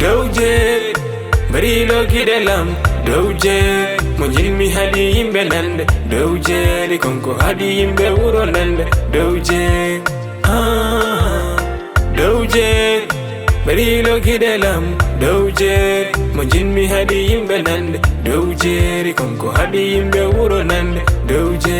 Doje Barilo kidelam Doje Munjilmi hadi imbe nande Doje Likonko hadi imbe uro nande Doje Doje Barilo kidelam Doje Munjilmi hadi imbe nande Doje Likonko hadi imbe uro nande Doje